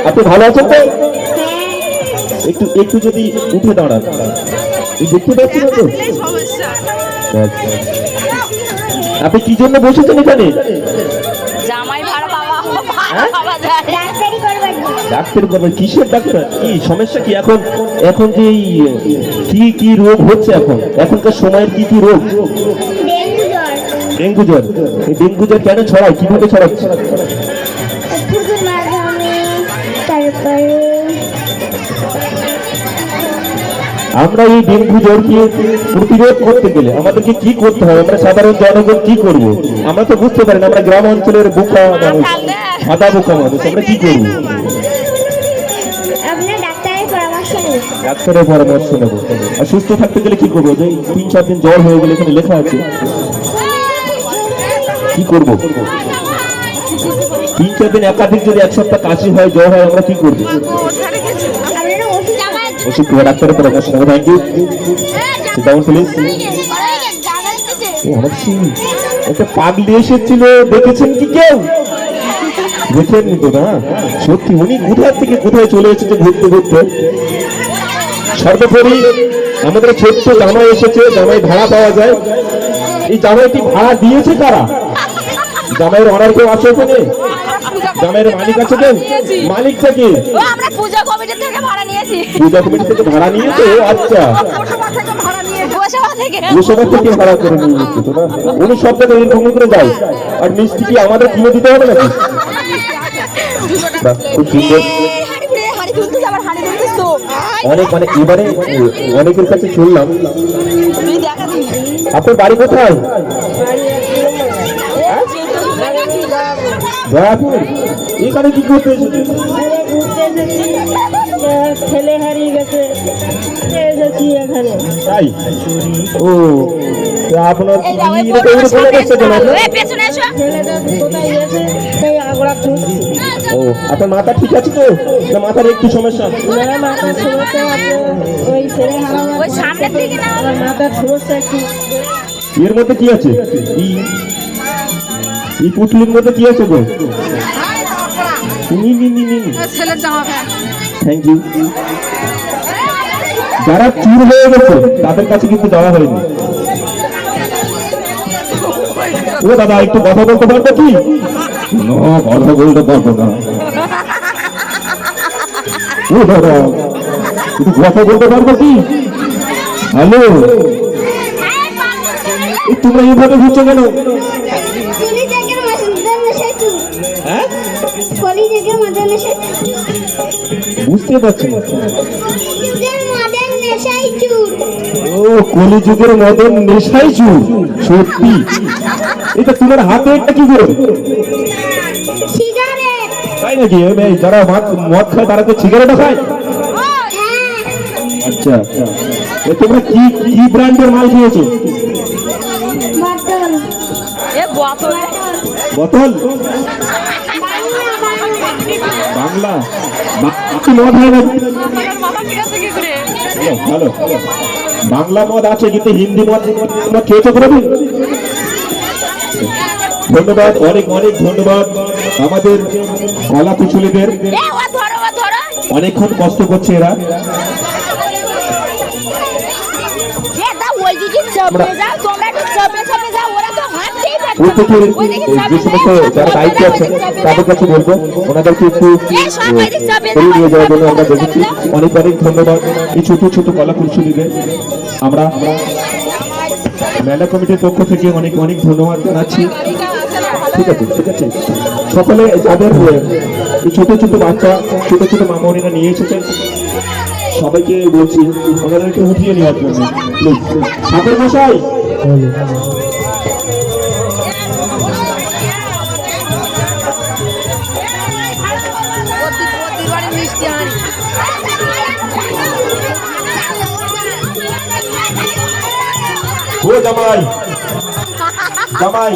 আপনি ভালো আছেন তো? একটু একটু যদি উঠে দাঁড়ান, দেখতে পাচ্ছি না তো। আপনি কি জন্য বসেছেন এখানে? জামাই ভাড়া পাওয়া ডাক্তার করবেন? কিসের ডাক্তার? কি সমস্যা কি এখন? এখন যে কি কি রোগ হচ্ছে এখন, এখনকার সময়ের কি কি রোগ? ডেঙ্গু জ্বর। এই ডেঙ্গু জ্বর কেন ছড়ায়, কিভাবে ছড়াচ্ছে? আমরা এই ডেঙ্গু জ্বরকে প্রতিরোধ করতে গেলে আমাদেরকে কি করতে হবে? আমরা সাধারণ জনগণ কি করব? আমরা তো বুঝতে পারি না। আমরা গ্রাম অঞ্চলের বোকা মানুষ, সাদা বোকা মানুষ, আমরা কি করবো? ডাক্তারের পরামর্শ নেবো। আর সুস্থ থাকতে গেলে কি করবো? যে 3-4 দিন জ্বর হয়ে গেলে এখানে লেখা আছে, কি করবো? 3-4 দিন একাধিক যদি 1 সপ্তাহ কাশি হয়, জ্বর হয়, আমরা কি করবো? ওষুধ খাওয়া, ডাক্তারের পরামর্শ নেবো। Thank you. Down please. একটা পাগলি এসেছিল, দেখেছেন কি কেউ? দেখেননি তো না? সত্যি উনি কোথায় থেকে কোথায় চলে এসেছে ঘুরতে ঘুরতে। সর্বোপরি আমাদের ছোট্ট জামাই এসেছে, জামাই ভাড়া পাওয়া যায়। এই জামাইটি ভাড়া দিয়েছে কারা? জামাইয়ের অনার কেউ আছে ওখানে? জামাইয়ের মালিক আছে কেউ? মালিকটা কি? আমরা পূজা কমিটি থেকে ভাড়া নিয়েছি। পূজা কমিটি থেকে ভাড়া নিয়েছে? আচ্ছা, গোসভা থেকে ভাড়া করে নিয়ে নিচ্ছে তো না? উনি সব জায়গায় এরকম করে যায়। আর মিষ্টি কি আমাদের কিনে দিতে হবে নাকি? খুব সুন্দর। অনেক মানে এবারে অনেকের কাছে শুনলাম। আপনার বাড়ি কোথায়? এখানে কি করতে এসেছে? ছেলে হারিয়ে গেছে, এখানে। তাই? ও, আপনার ও, আপনার মাথা ঠিক আছে তো? না মাথার একটু সমস্যা? মাথার সমস্যা আছে, ওই ছেলে মাথার সমস্যা একটু। এর মধ্যে কি আছে? এই পুটলির মধ্যে কি আছে গো? Thank you. যারা চুর হয়ে গেছে তাদের কাছে কিন্তু দেওয়া হয়নি। ও দাদা, একটু কথা বলতে পারবো কি? কথা বলতে পারবো না। ও দাদা, একটু কথা বলতে পারবো কি? হ্যালো, তোমরা এইভাবে ঘুরছো কেন? বুঝতে পারছি না। ও, কলিযুগের মদন নেশাই চুর। সত্যি? এটা তোমার হাতে একটা কি করে? তাই নাকি? যারা মদ খায় তারা তো সিগারেটও খায়? আচ্ছা, তোমরা কি কি ব্র্যান্ডের মাল খেয়েছো? বোতল? বাংলা মদ হয় না? ভালো, বাংলা মদ আছে, কিন্তু হিন্দি মদ তোমরা খেয়েছো কোনোদিন? ধন্যবাদ, অনেক অনেক ধন্যবাদ আমাদের কলা কুচুলিদের। অনেকক্ষণ কষ্ট করছে এরা। প্রত্যেকের যে সমস্ত যারা দায়িত্ব আছে তাদের কাছে বলবো ওনাদেরকে একটু করিয়ে নিয়ে যাওয়ার জন্য আমরা দেখেছি। অনেক অনেক ধন্যবাদ এই ছোট ছোট কলা কুশলীদের। আমরা মেলা কমিটির পক্ষ থেকে অনেক অনেক ধন্যবাদ জানাচ্ছি। ঠিক আছে, ঠিক আছে। সকলে যাদের এই ছোট ছোট বাচ্চা, ছোট ছোট মামনিরা নিয়ে এসেছেন, সবাইকে বলছি ওনাদেরকে উঠিয়ে নেওয়ার জন্য। প্লিজ ঠাকুর মশাই, ও জামাই, জামাই